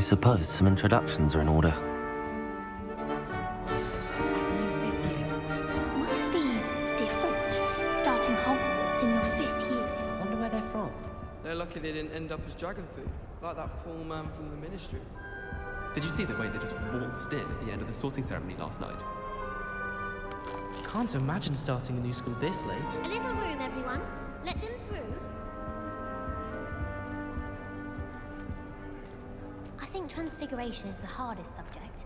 I suppose some introductions are in order. Must be different, starting Hogwarts in your 5th year. Wonder where they're from. They're lucky they didn't end up as dragon food, like that poor man from the Ministry. Did you see the way they just waltzed in at the end of the sorting ceremony last night? Can't imagine starting a new school this late. A little room, everyone. Let them through. I think transfiguration is the hardest subject.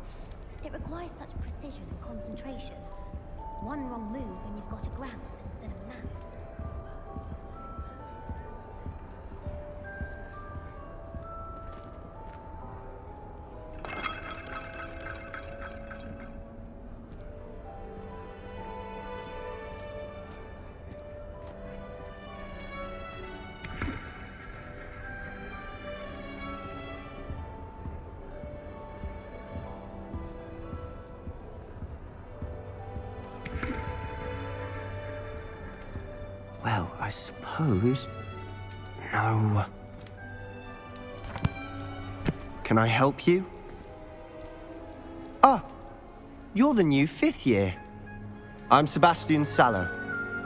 It requires such precision and concentration. One wrong move and you've got a grouse instead of a mouse. Well, I suppose... No. Can I help you? Ah, you're the new 5th year. I'm Sebastian Sallow.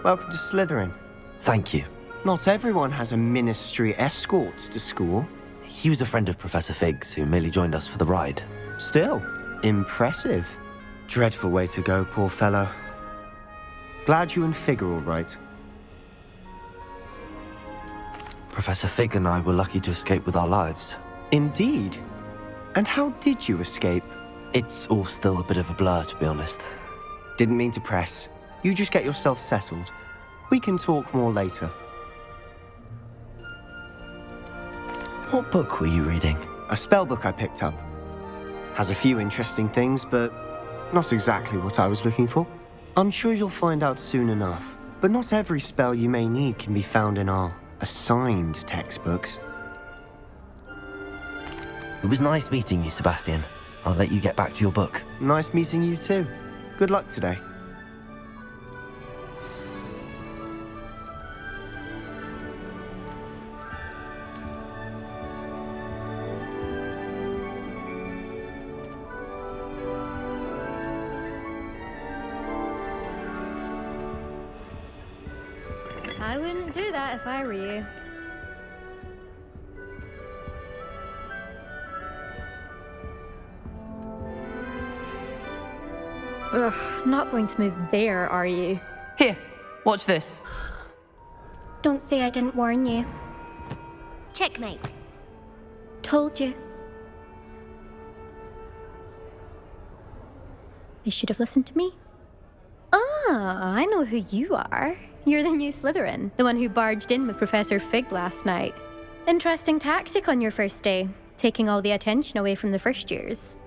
Welcome to Slytherin. Thank you. Not everyone has a ministry escort to school. He was a friend of Professor Fig's who merely joined us for the ride. Still, impressive. Dreadful way to go, poor fellow. Glad you and Fig are all right. Professor Fig and I were lucky to escape with our lives. Indeed. And how did you escape? It's all still a bit of a blur, to be honest. Didn't mean to press. You just get yourself settled. We can talk more later. What book were you reading? A spell book I picked up. Has a few interesting things, but not exactly what I was looking for. I'm sure you'll find out soon enough. But not every spell you may need can be found in our assigned textbooks. It was nice meeting you, Sebastian. I'll let you get back to your book. Nice meeting you too. Good luck today. I wouldn't do that if I were you. Ugh, not going to move there, are you? Here, watch this. Don't say I didn't warn you. Checkmate. Told you. They should have listened to me. Ah, I know who you are. You're the new Slytherin, the one who barged in with Professor Fig last night. Interesting tactic on your first day, taking all the attention away from the first years.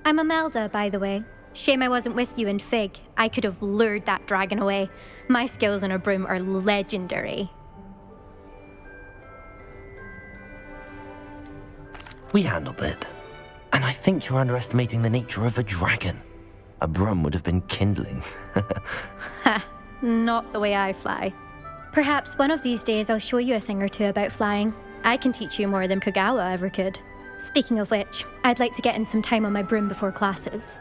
I'm Imelda, by the way. Shame I wasn't with you and Fig. I could have lured that dragon away. My skills on a broom are legendary. We handled it. And I think you're underestimating the nature of a dragon. A broom would have been kindling. Ha, not the way I fly. Perhaps one of these days I'll show you a thing or two about flying. I can teach you more than Kogawa ever could. Speaking of which, I'd like to get in some time on my broom before classes.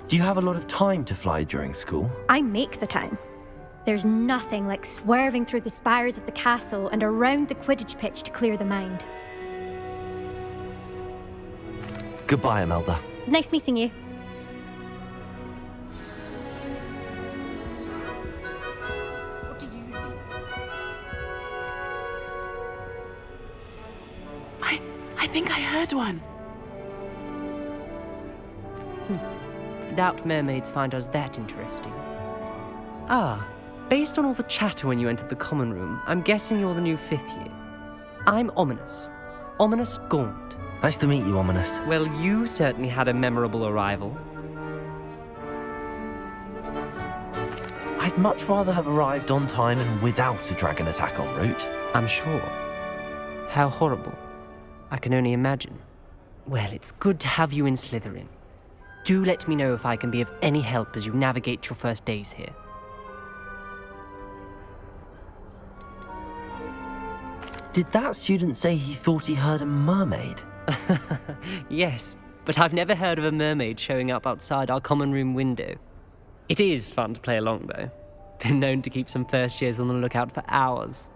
Do you have a lot of time to fly during school? I make the time. There's nothing like swerving through the spires of the castle and around the Quidditch pitch to clear the mind. Goodbye, Imelda. Nice meeting you. What do you think? I think I heard one. Doubt mermaids find us that interesting. Ah, based on all the chatter when you entered the common room, I'm guessing you're the new 5th year. I'm Ominous. Ominous Gaunt. Nice to meet you, Ominous. Well, you certainly had a memorable arrival. I'd much rather have arrived on time and without a dragon attack en route. I'm sure. How horrible. I can only imagine. Well, it's good to have you in Slytherin. Do let me know if I can be of any help as you navigate your first days here. Did that student say he thought he heard a mermaid? Yes, but I've never heard of a mermaid showing up outside our common room window. It is fun to play along, though. Been known to keep some first years on the lookout for hours.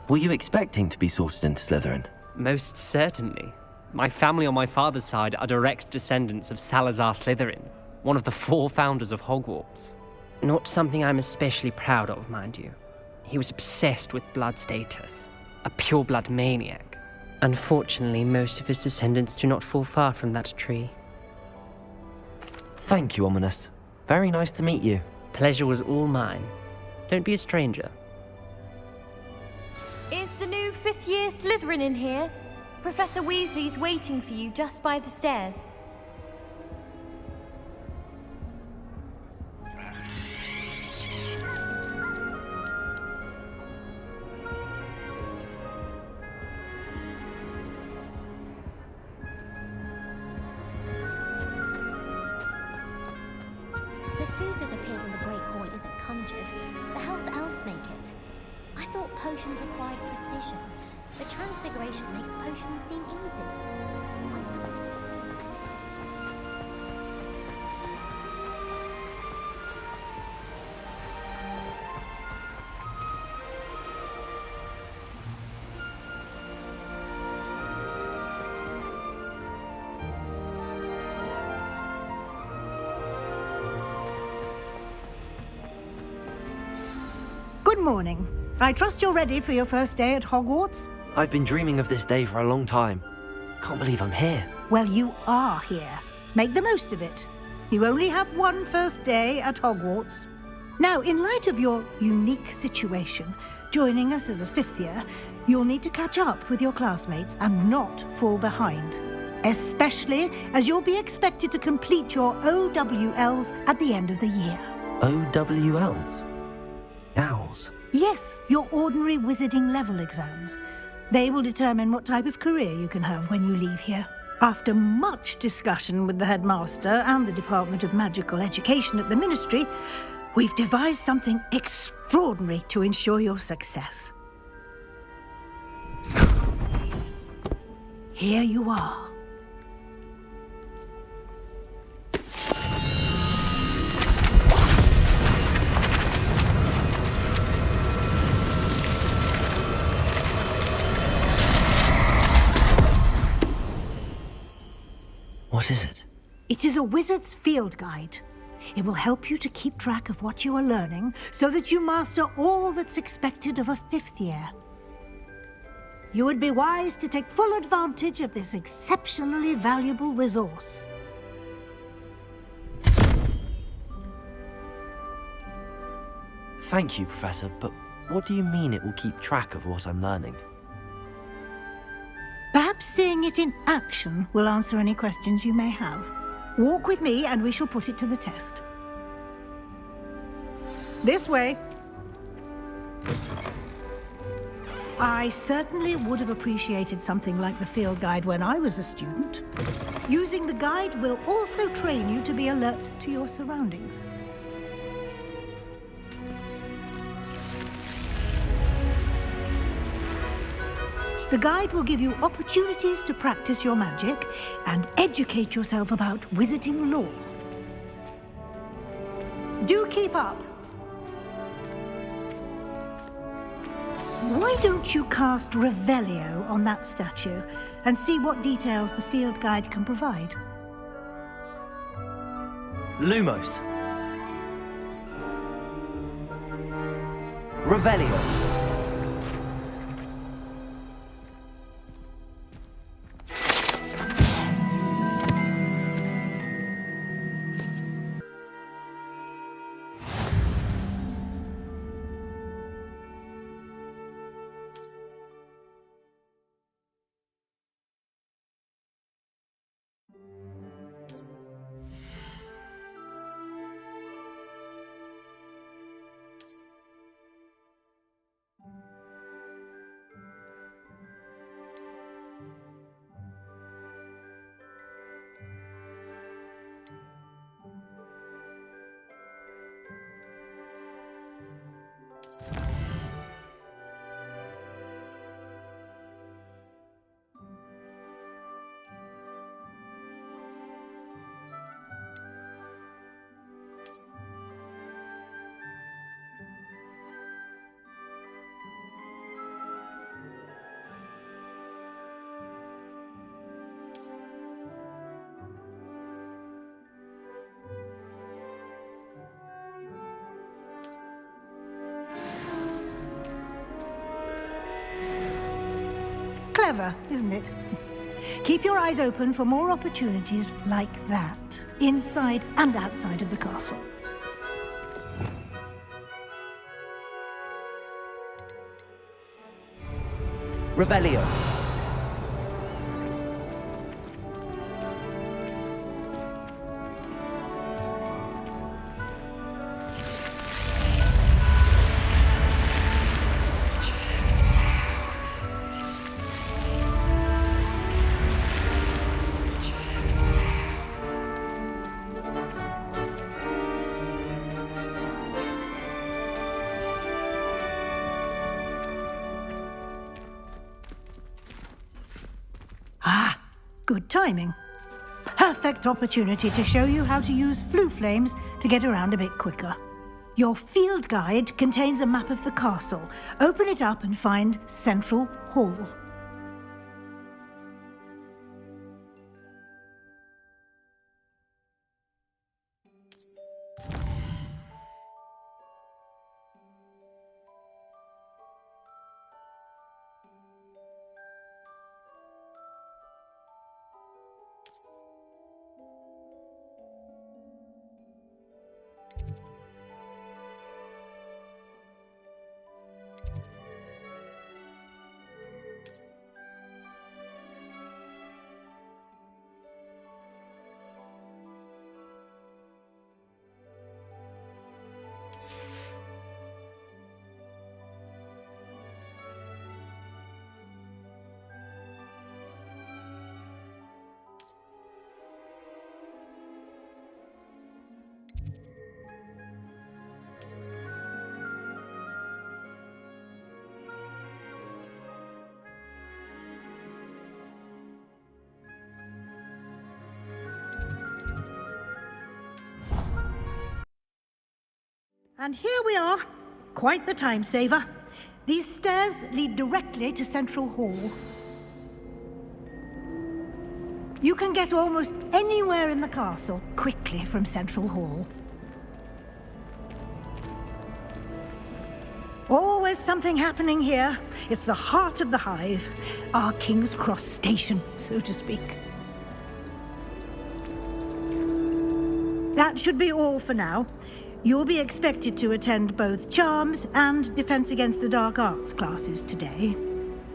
Were you expecting to be sorted into Slytherin? Most certainly. My family on my father's side are direct descendants of Salazar Slytherin, one of the 4 founders of Hogwarts. Not something I'm especially proud of, mind you. He was obsessed with blood status, a pure-blood maniac. Unfortunately, most of his descendants do not fall far from that tree. Thank you, Ominous. Very nice to meet you. Pleasure was all mine. Don't be a stranger. Is the new 5th year Slytherin in here? Professor Weasley's waiting for you just by the stairs. The food that appears in the Great Hall isn't conjured. The house elves make it. I thought potions required precision, but transfiguration makes potions seem easy. Good morning. I trust you're ready for your first day at Hogwarts? I've been dreaming of this day for a long time. Can't believe I'm here. Well, you are here. Make the most of it. You only have one first day at Hogwarts. Now, in light of your unique situation, joining us as a 5th year, you'll need to catch up with your classmates and not fall behind. Especially as you'll be expected to complete your OWLs at the end of the year. OWLs? Owls? Yes, your ordinary wizarding level exams. They will determine what type of career you can have when you leave here. After much discussion with the headmaster and the Department of Magical Education at the Ministry, we've devised something extraordinary to ensure your success. Here you are. What is it? It is a wizard's field guide. It will help you to keep track of what you are learning so that you master all that's expected of a 5th year. You would be wise to take full advantage of this exceptionally valuable resource. Thank you, Professor, but what do you mean it will keep track of what I'm learning? Perhaps seeing it in action will answer any questions you may have. Walk with me and we shall put it to the test. This way. I certainly would have appreciated something like the field guide when I was a student. Using the guide will also train you to be alert to your surroundings. The guide will give you opportunities to practice your magic and educate yourself about wizarding lore. Do keep up. Why don't you cast Revelio on that statue and see what details the field guide can provide? Lumos. Revelio. Clever, isn't it? Keep your eyes open for more opportunities like that, inside and outside of the castle. Revelio. Ah, good timing. Perfect opportunity to show you how to use flue flames to get around a bit quicker. Your field guide contains a map of the castle. Open it up and find Central Hall. And here we are. Quite the time saver. These stairs lead directly to Central Hall. You can get almost anywhere in the castle quickly from Central Hall. Always something happening here. It's the heart of the hive. Our King's Cross station, so to speak. That should be all for now. You'll be expected to attend both Charms and Defense Against the Dark Arts classes today.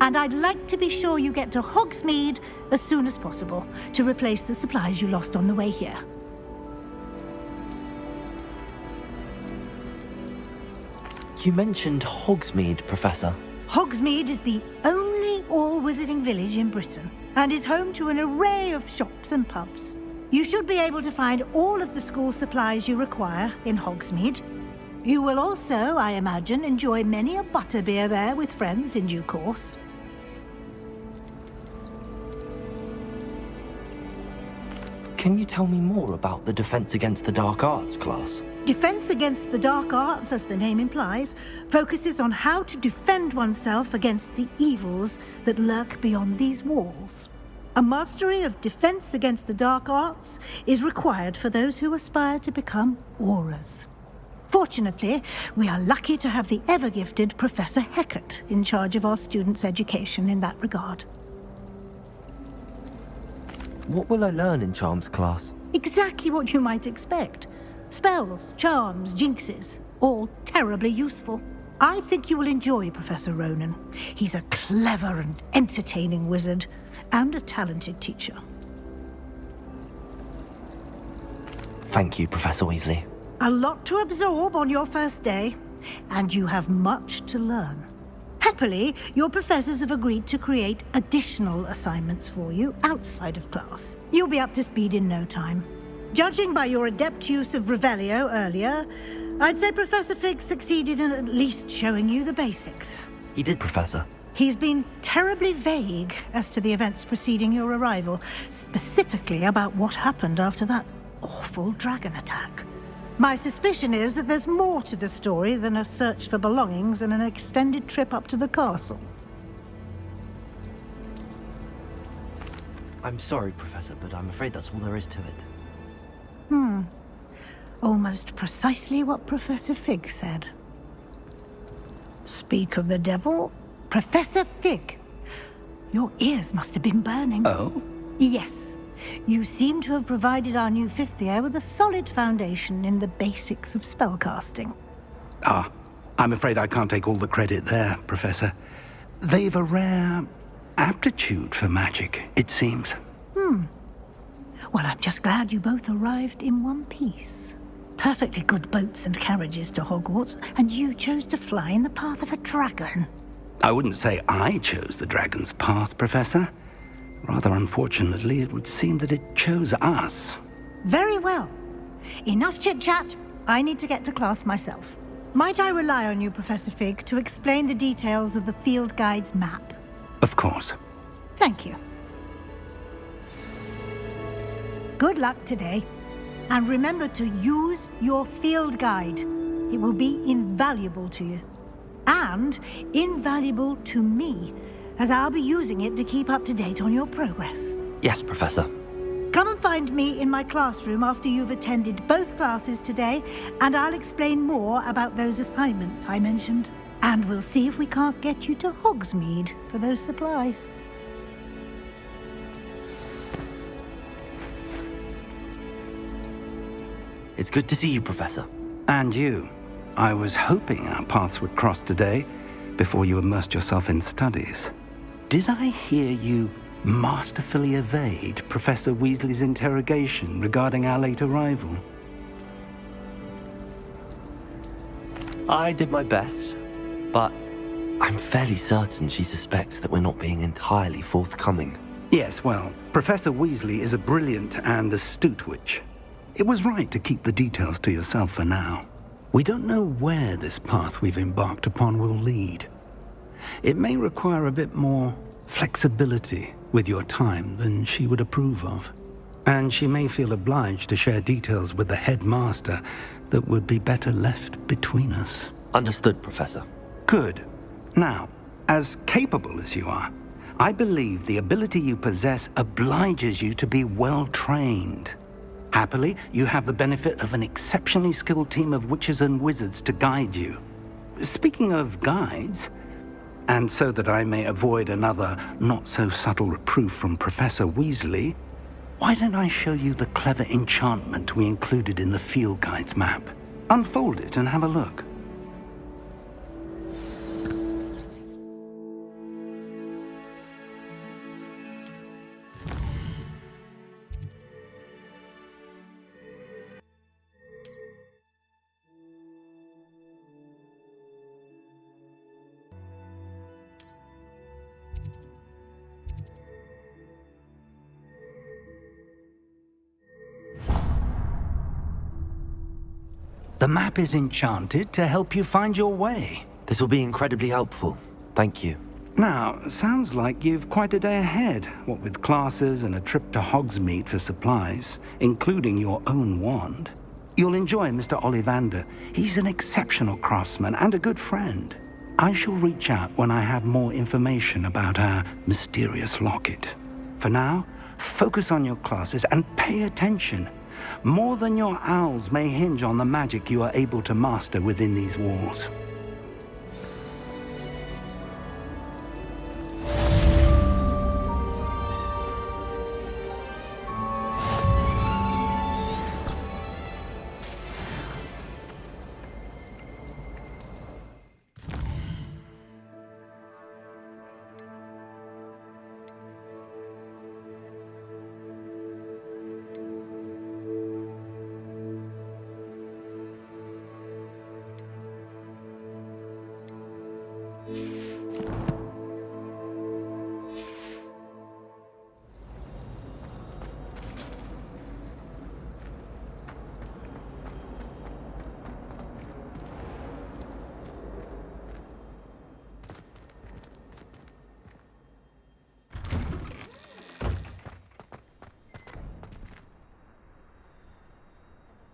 And I'd like to be sure you get to Hogsmeade as soon as possible to replace the supplies you lost on the way here. You mentioned Hogsmeade, Professor. Hogsmeade is the only all-wizarding village in Britain and is home to an array of shops and pubs. You should be able to find all of the school supplies you require in Hogsmeade. You will also, I imagine, enjoy many a butterbeer there with friends in due course. Can you tell me more about the Defense Against the Dark Arts class? Defense Against the Dark Arts, as the name implies, focuses on how to defend oneself against the evils that lurk beyond these walls. A mastery of Defense Against the Dark Arts is required for those who aspire to become Aurors. Fortunately, we are lucky to have the ever-gifted Professor Hecat in charge of our students' education in that regard. What will I learn in Charms class? Exactly what you might expect. Spells, charms, jinxes, all terribly useful. I think you will enjoy Professor Ronan. He's a clever and entertaining wizard, and a talented teacher. Thank you, Professor Weasley. A lot to absorb on your first day, and you have much to learn. Happily, your professors have agreed to create additional assignments for you outside of class. You'll be up to speed in no time. Judging by your adept use of Revelio earlier, I'd say Professor Fig succeeded in at least showing you the basics. He did, Professor. He's been terribly vague as to the events preceding your arrival, specifically about what happened after that awful dragon attack. My suspicion is that there's more to the story than a search for belongings and an extended trip up to the castle. I'm sorry, Professor, but I'm afraid that's all there is to it. Almost precisely what Professor Fig said. Speak of the devil, Professor Fig. Your ears must have been burning. Oh? Yes. You seem to have provided our new fifth year with a solid foundation in the basics of spellcasting. Ah, I'm afraid I can't take all the credit there, Professor. They've a rare aptitude for magic, it seems. Well, I'm just glad you both arrived in one piece. Perfectly good boats and carriages to Hogwarts, and you chose to fly in the path of a dragon. I wouldn't say I chose the dragon's path, Professor. Rather unfortunately, it would seem that it chose us. Very well. Enough chit-chat. I need to get to class myself. Might I rely on you, Professor Fig, to explain the details of the field guide's map? Of course. Thank you. Good luck today. And remember to use your field guide. It will be invaluable to you. And invaluable to me, as I'll be using it to keep up to date on your progress. Yes, Professor. Come and find me in my classroom after you've attended both classes today, and I'll explain more about those assignments I mentioned. And we'll see if we can't get you to Hogsmeade for those supplies. It's good to see you, Professor. And you. I was hoping our paths would cross today, before you immersed yourself in studies. Did I hear you masterfully evade Professor Weasley's interrogation regarding our late arrival? I did my best, but I'm fairly certain she suspects that we're not being entirely forthcoming. Yes, well, Professor Weasley is a brilliant and astute witch. It was right to keep the details to yourself for now. We don't know where this path we've embarked upon will lead. It may require a bit more flexibility with your time than she would approve of. And she may feel obliged to share details with the headmaster that would be better left between us. Understood, Professor. Good. Now, as capable as you are, I believe the ability you possess obliges you to be well trained. Happily, you have the benefit of an exceptionally skilled team of witches and wizards to guide you. Speaking of guides, and so that I may avoid another not-so-subtle reproof from Professor Weasley, why don't I show you the clever enchantment we included in the field guide's map? Unfold it and have a look. The map is enchanted to help you find your way. This will be incredibly helpful. Thank you. Now, sounds like you've quite a day ahead, what with classes and a trip to Hogsmeade for supplies, including your own wand. You'll enjoy Mr. Ollivander. He's an exceptional craftsman and a good friend. I shall reach out when I have more information about our mysterious locket. For now, focus on your classes and pay attention. More than your owls may hinge on the magic you are able to master within these walls.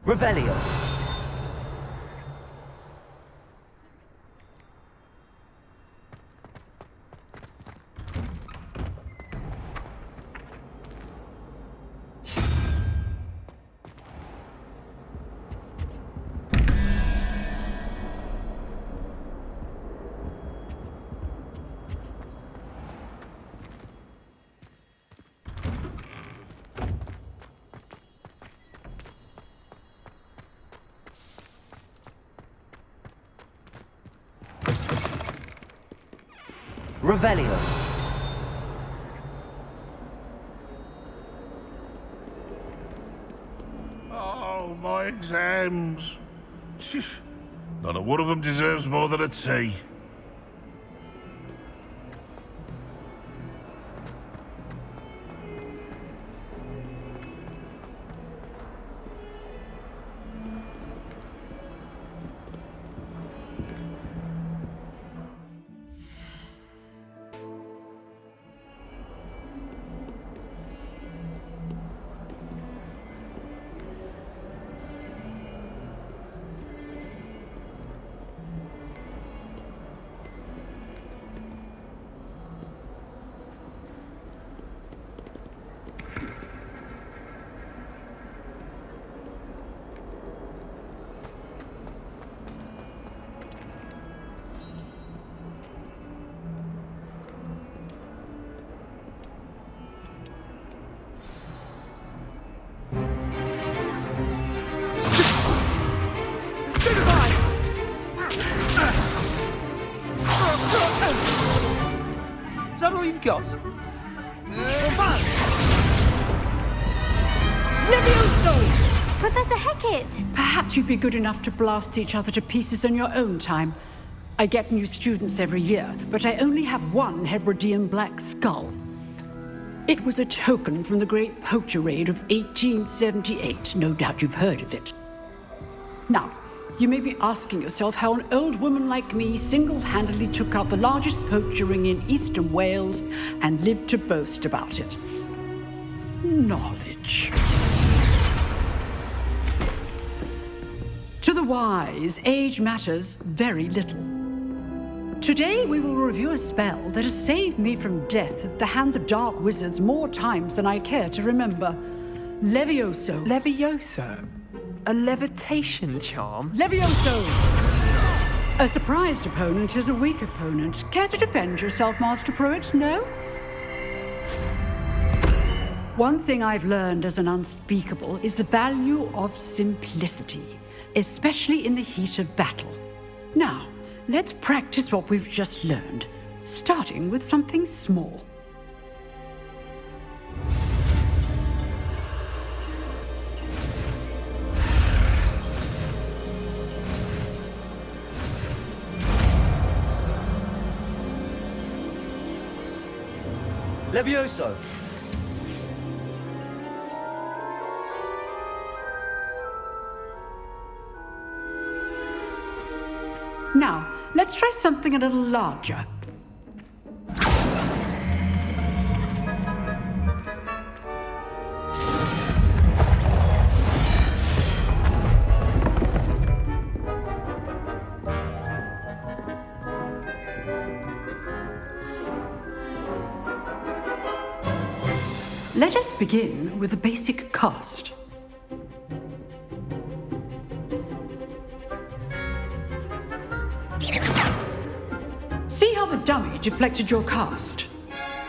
Revelio. Revelio. Oh, my exams. Not a one of them deserves more than a tea. Is that all you've got? Levioso! Professor Hecat! Perhaps you'd be good enough to blast each other to pieces in your own time. I get new students every year, but I only have one Hebridean black skull. It was a token from the Great Poacher Raid of 1878. No doubt you've heard of it. Now, you may be asking yourself how an old woman like me single-handedly took out the largest poacher ring in eastern Wales and lived to boast about it. Knowledge. To the wise, age matters very little. Today we will review a spell that has saved me from death at the hands of dark wizards more times than I care to remember. Levioso. Levioso? A levitation charm? Levioso! A surprised opponent is a weak opponent. Care to defend yourself, Master Pruitt? No? One thing I've learned as an unspeakable is the value of simplicity, especially in the heat of battle. Now, let's practice what we've just learned, starting with something small. Levioso! Now, let's try something a little larger. Let us begin with a basic cast. See how the dummy deflected your cast?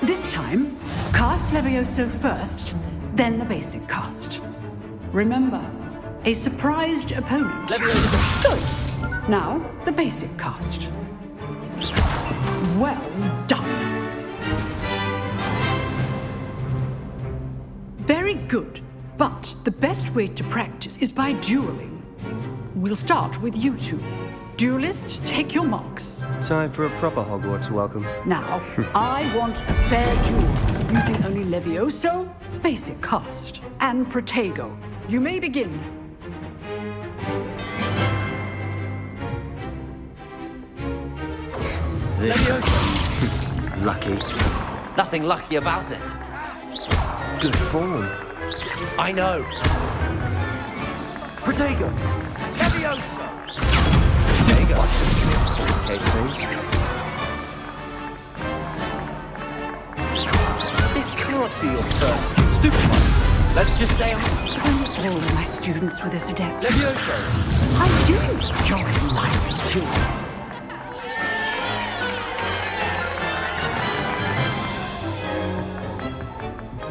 This time, cast Levioso first, then the basic cast. Remember, a surprised opponent. Levioso! Good. Now, the basic cast. Well done. Very good, but the best way to practice is by dueling. We'll start with you two. Duelists, take your marks. Time for a proper Hogwarts welcome. Now, I want a fair duel, using only Levioso, basic cast, and Protego. You may begin. This. Lucky. Nothing lucky about it. Good form. I know. Protego! Levioso! Protego! Case things. This cannot be your first stupid one. Let's just say All of my students with this adept. Levioso! I do enjoy life too.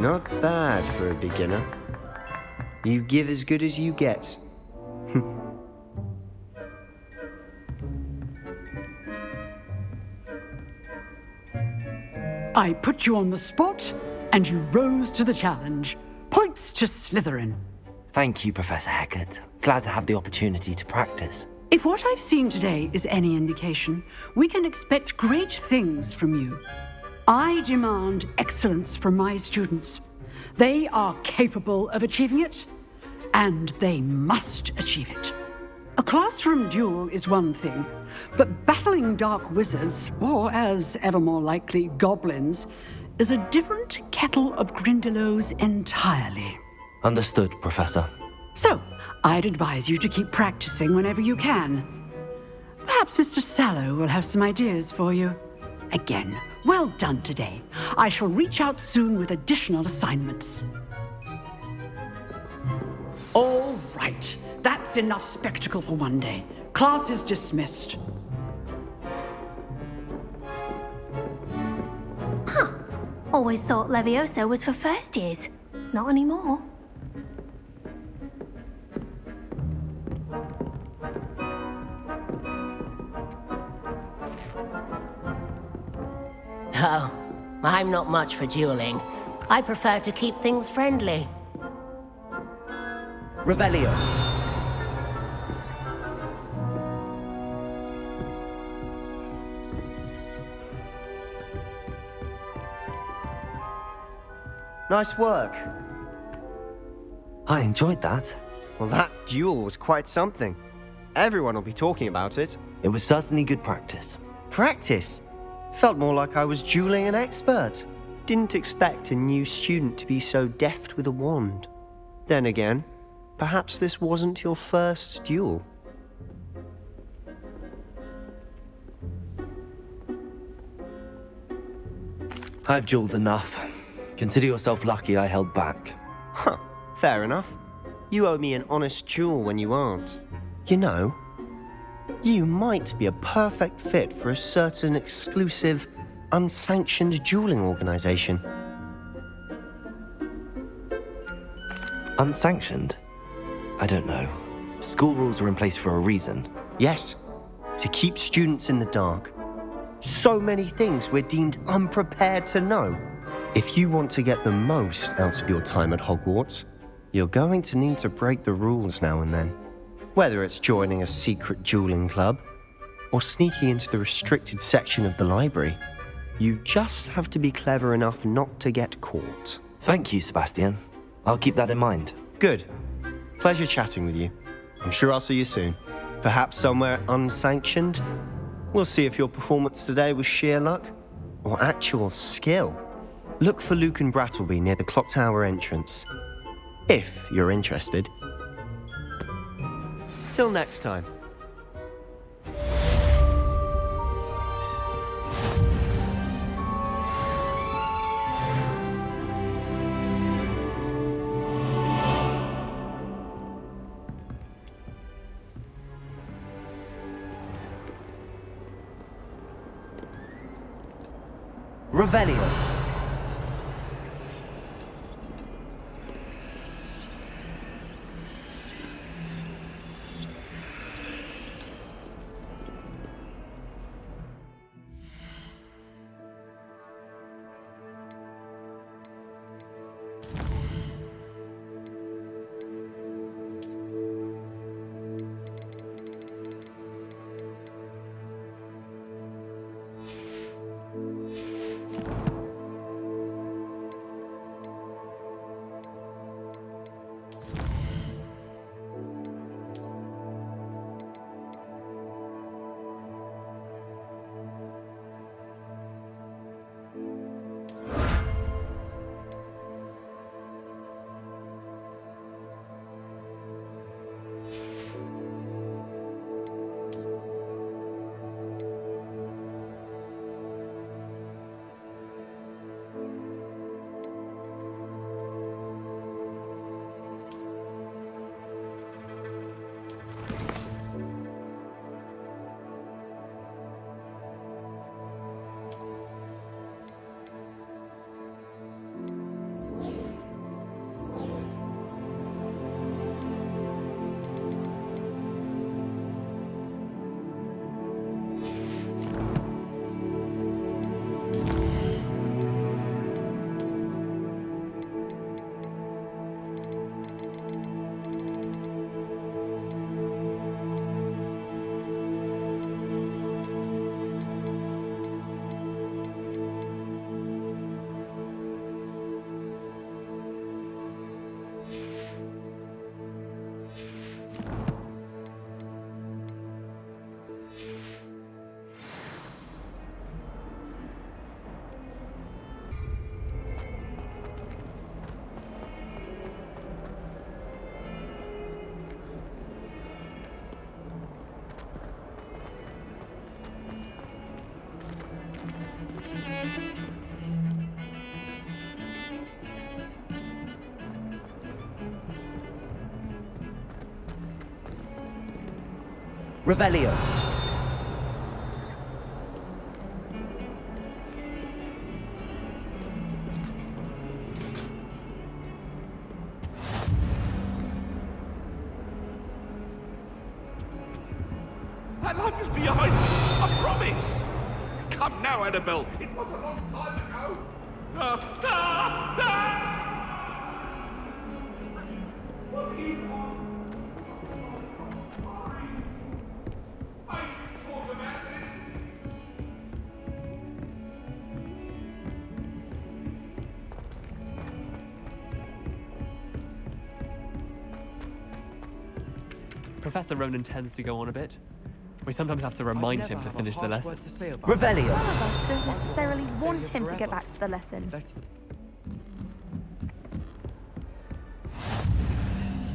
Not bad for a beginner. You give as good as you get. I put you on the spot, and you rose to the challenge. Points to Slytherin. Thank you, Professor Heckard. Glad to have the opportunity to practice. If what I've seen today is any indication, we can expect great things from you. I demand excellence from my students. They are capable of achieving it, and they must achieve it. A classroom duel is one thing, but battling dark wizards, or as ever more likely, goblins, is a different kettle of Grindylows entirely. Understood, Professor. So, I'd advise you to keep practicing whenever you can. Perhaps Mr. Sallow will have some ideas for you. Again, well done today. I shall reach out soon with additional assignments. All right, that's enough spectacle for one day. Class is dismissed. Huh. Always thought Levioso was for first years. Not anymore. Oh, I'm not much for dueling. I prefer to keep things friendly. Revelio. Nice work. I enjoyed that. Well, that duel was quite something. Everyone will be talking about it. It was certainly good practice. Practice? Felt more like I was dueling an expert. Didn't expect a new student to be so deft with a wand. Then again, perhaps this wasn't your first duel. I've dueled enough. Consider yourself lucky I held back. Huh, fair enough. You owe me an honest duel when you aren't. You know, you might be a perfect fit for a certain exclusive, unsanctioned dueling organization. Unsanctioned? I don't know. School rules are in place for a reason. Yes, to keep students in the dark. So many things we're deemed unprepared to know. If you want to get the most out of your time at Hogwarts, you're going to need to break the rules now and then. Whether it's joining a secret dueling club, or sneaking into the restricted section of the library, you just have to be clever enough not to get caught. Thank you, Sebastian. I'll keep that in mind. Good. Pleasure chatting with you. I'm sure I'll see you soon. Perhaps somewhere unsanctioned? We'll see if your performance today was sheer luck or actual skill. Look for Luke and Brattleby near the clock tower entrance, if you're interested. Till next time. Revelio. Revelio. That life is behind me, I promise! Come now, Annabelle, it was a long time ago! What do you want? I thought about this! Professor Ronan tends to go on a bit. We sometimes have to remind him to finish the lesson. Revelio. Some of us don't necessarily want him to get back to the lesson.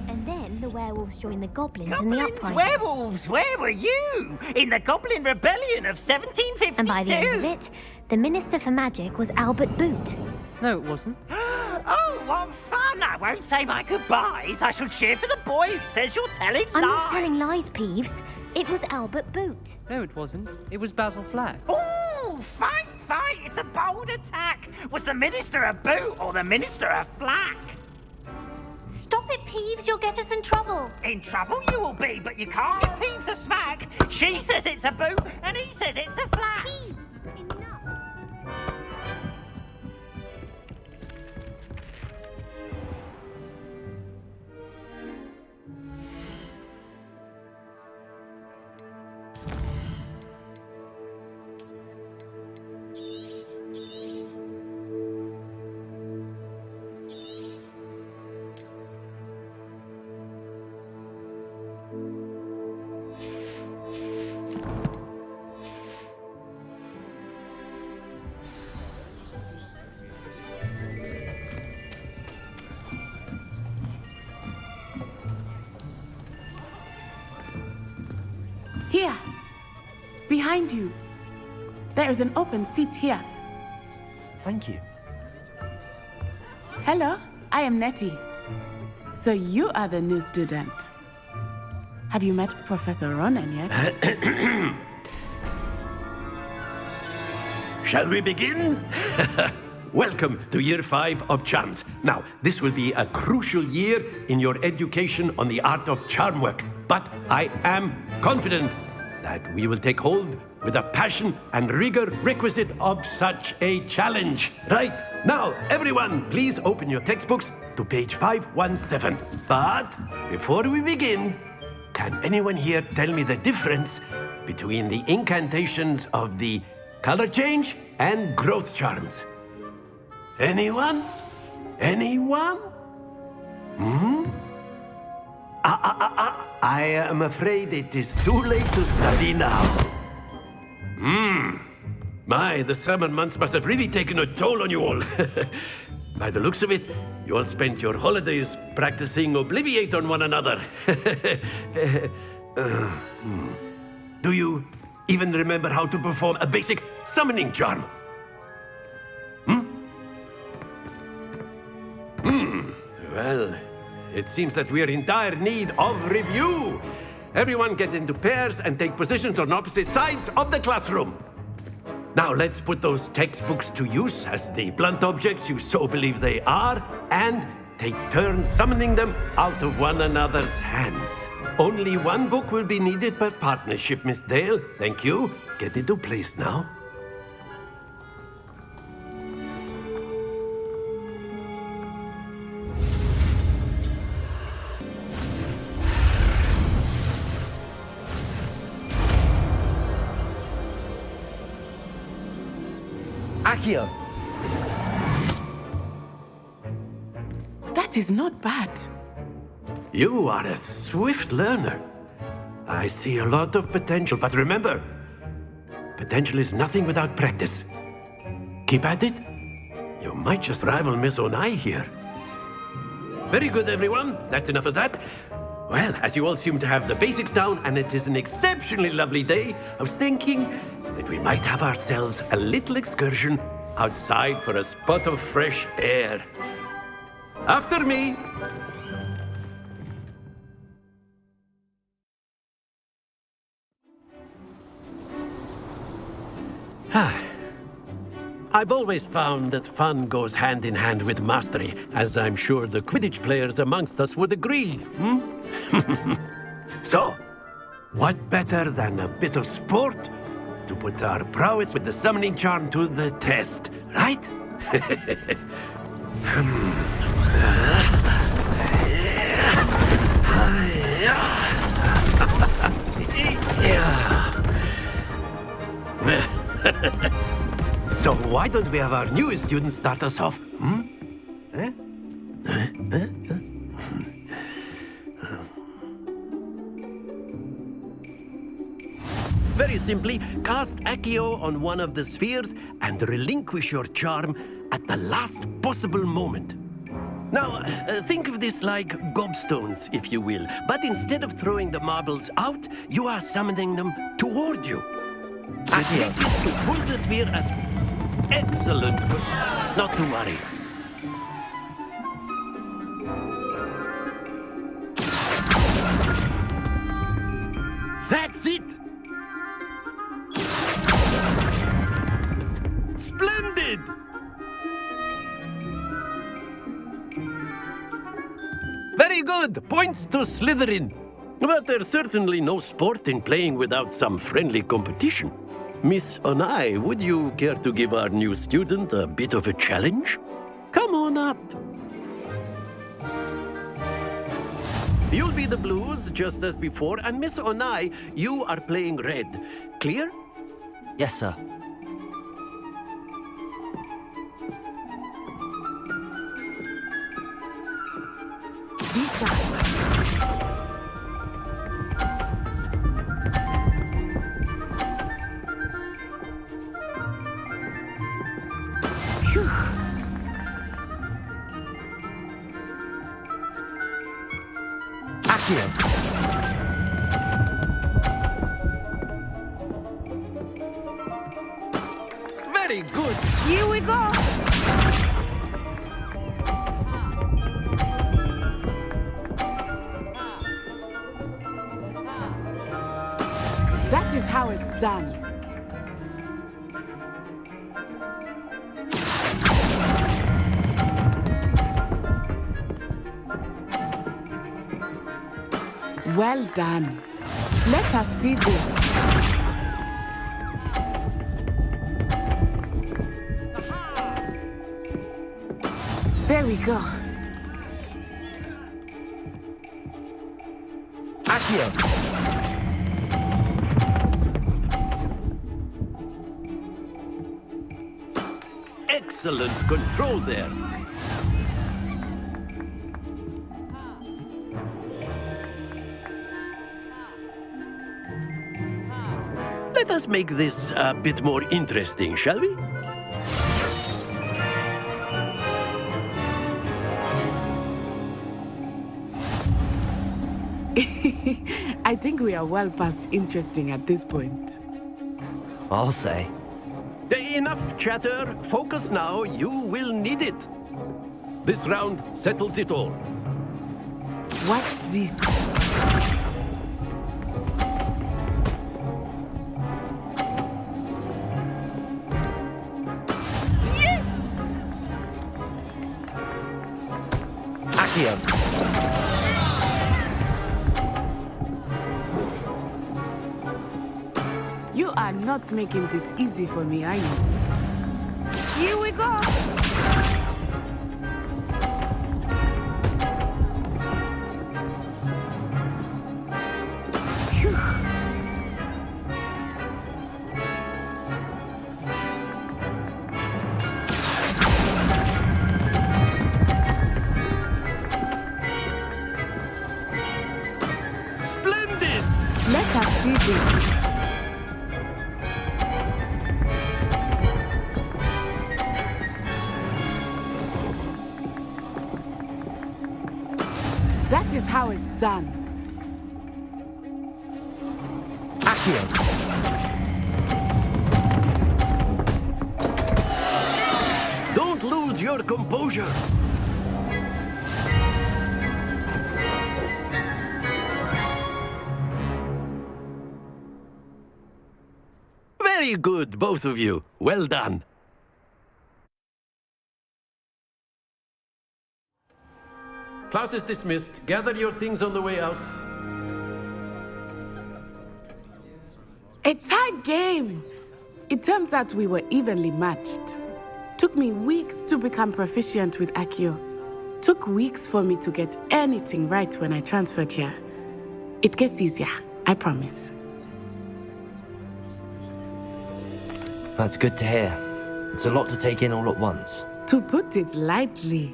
And then the werewolves joined the goblins in the Goblins, uprising. werewolves, where were you? In the Goblin Rebellion of 1752? And by the end of it, the Minister for Magic was Albert Boot. No, it wasn't. Oh, what fun! I won't say my goodbyes. I shall cheer for the boy who says you're telling I'm lies. not telling lies, Peeves. It was Albert Boot. No, it wasn't. It was Basil Flack. Ooh, fight! It's a bold attack. Was the Minister a boot or the Minister a flack? Stop it, Peeves. You'll get us in trouble. In trouble you will be, but you can't give Peeves a smack. She says it's a boot and he says it's a flack. Peeves, enough. Here, behind you. There is an open seat here. Thank you. Hello, I am Nettie. So you are the new student. Have you met Professor Ronan yet? Shall we begin? Welcome to Year 5 of Charms. Now, this will be a crucial year in your education on the art of charm work. But I am confident that we will take hold with the passion and rigor requisite of such a challenge. Right, now, everyone, please open your textbooks to page 517. But before we begin, can anyone here tell me the difference between the incantations of the color change and growth charms? Anyone? Anyone? I am afraid it is too late to study now. My, the summer months must have really taken a toll on you all. By the looks of it, you all spent your holidays practicing Obliviate on one another. Do you even remember how to perform a basic summoning charm? Well, it seems that we are in dire need of review. Everyone get into pairs and take positions on opposite sides of the classroom. Now let's put those textbooks to use as the blunt objects you so believe they are, and take turns summoning them out of one another's hands. Only one book will be needed per partnership, Miss Dale. Thank you. Get into place now. Accio. That is not bad. You are a swift learner. I see a lot of potential, but remember, potential is nothing without practice. Keep at it. You might just rival Miss Onai here. Very good, everyone. That's enough of that. Well, as you all seem to have the basics down, and it is an exceptionally lovely day, I was thinking that we might have ourselves a little excursion outside for a spot of fresh air. After me. I've always found that fun goes hand in hand with mastery, as I'm sure the Quidditch players amongst us would agree. So, what better than a bit of sport to put our prowess with the summoning charm to the test, right? So why don't we have our newest student start us off? Very simply, cast Accio on one of the spheres and relinquish your charm at the last possible moment. Now, think of this like gobstones, if you will, but instead of throwing the marbles out, you are summoning them toward you. A trick is to pull the sphere as excellent, but not to worry. That's it! Splendid! Very good! Points to Slytherin. But there's certainly no sport in playing without some friendly competition. Miss Onai, would you care to give our new student a bit of a challenge? Come on up. You'll be the blues, just as before, and Miss Onai, you are playing red. Clear? Yes, sir. Visa. Accio. Very good. Here we go. That is how it's done. Well done. Let us see this. There we go. Accio. Excellent control there. Let us make this a bit more interesting, shall we? I think we are well past interesting at this point. I'll say. Enough chatter. Focus now. You will need it. This round settles it all. Watch this. Yes! Accio. You are not making this easy for me, are you? Here we go! Phew. Splendid! Let us see this. That is how it's done. Accio. Don't lose your composure. Very good, both of you. Well done. Class is dismissed. Gather your things on the way out. A tight game! It turns out we were evenly matched. Took me weeks to become proficient with Accio. Took weeks for me to get anything right when I transferred here. It gets easier, I promise. That's good to hear. It's a lot to take in all at once. To put it lightly,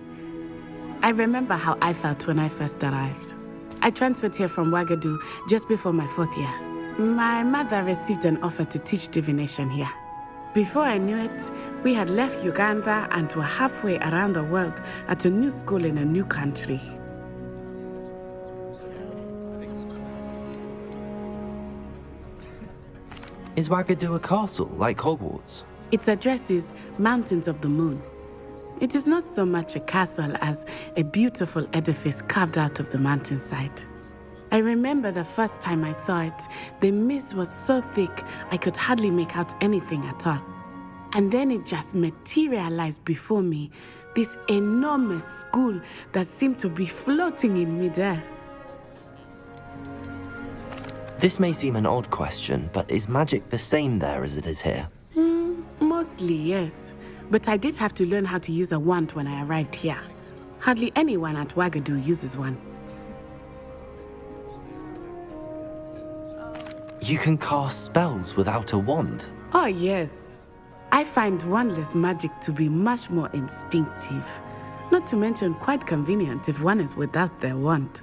I remember how I felt when I first arrived. I transferred here from Ouagadougou just before my 4th year. My mother received an offer to teach divination here. Before I knew it, we had left Uganda and were halfway around the world at a new school in a new country. Is Ouagadougou a castle, like Hogwarts? Its address is Mountains of the Moon. It is not so much a castle as a beautiful edifice carved out of the mountainside. I remember the first time I saw it, the mist was so thick I could hardly make out anything at all. And then it just materialized before me, this enormous school that seemed to be floating in midair. This may seem an odd question, but is magic the same there as it is here? Mostly, yes. But I did have to learn how to use a wand when I arrived here. Hardly anyone at Ouagadougou uses one. You can cast spells without a wand? Oh, yes. I find wandless magic to be much more instinctive. Not to mention quite convenient if one is without their wand.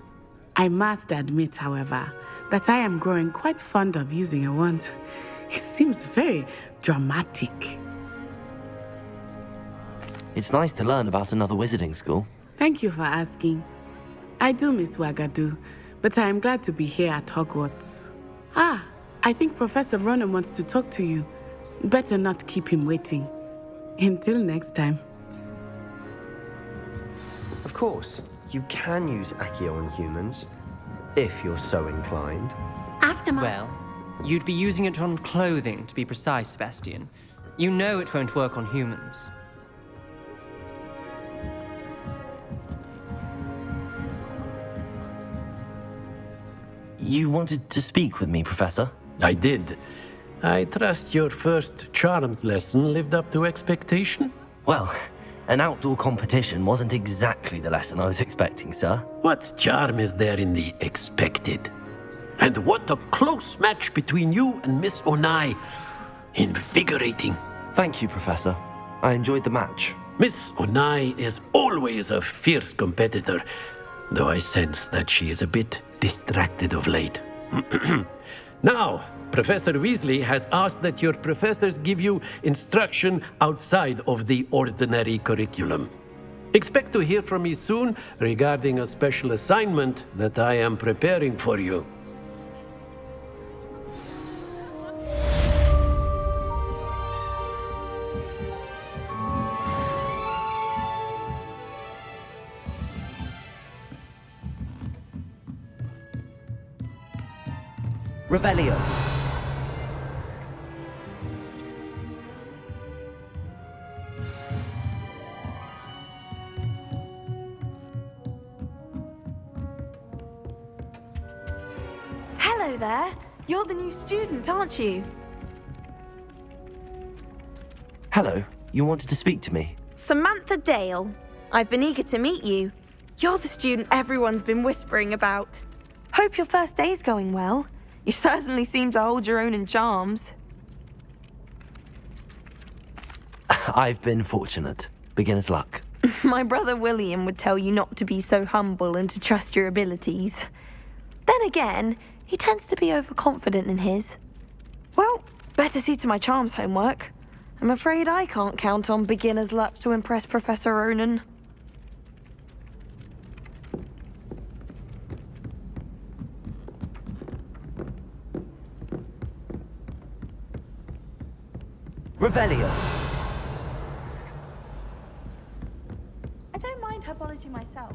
I must admit, however, that I am growing quite fond of using a wand. It seems very dramatic. It's nice to learn about another wizarding school. Thank you for asking. I do miss Ouagadougou, but I am glad to be here at Hogwarts. Ah, I think Professor Ronan wants to talk to you. Better not keep him waiting. Until next time. Of course, you can use Accio on humans, if you're so inclined. After my... Well, you'd be using it on clothing, to be precise, Sebastian. You know it won't work on humans. You wanted to speak with me, Professor? I did. I trust your first charms lesson lived up to expectation? Well, an outdoor competition wasn't exactly the lesson I was expecting, sir. What charm is there in the expected? And what a close match between you and Miss Onai. Invigorating. Thank you, Professor. I enjoyed the match. Miss Onai is always a fierce competitor, though I sense that she is a bit distracted of late. Now, Professor Weasley has asked that your professors give you instruction outside of the ordinary curriculum. Expect to hear from me soon regarding a special assignment that I am preparing for you. Revelio. Hello there. You're the new student, aren't you? Hello. You wanted to speak to me? Samantha Dale. I've been eager to meet you. You're the student everyone's been whispering about. Hope your first day's going well. You certainly seem to hold your own in charms. I've been fortunate. Beginner's luck. My brother William would tell you not to be so humble and to trust your abilities. Then again, he tends to be overconfident in his. Well, better see to my charms homework. I'm afraid I can't count on beginner's luck to impress Professor Ronan. Revelio. I don't mind herbology myself.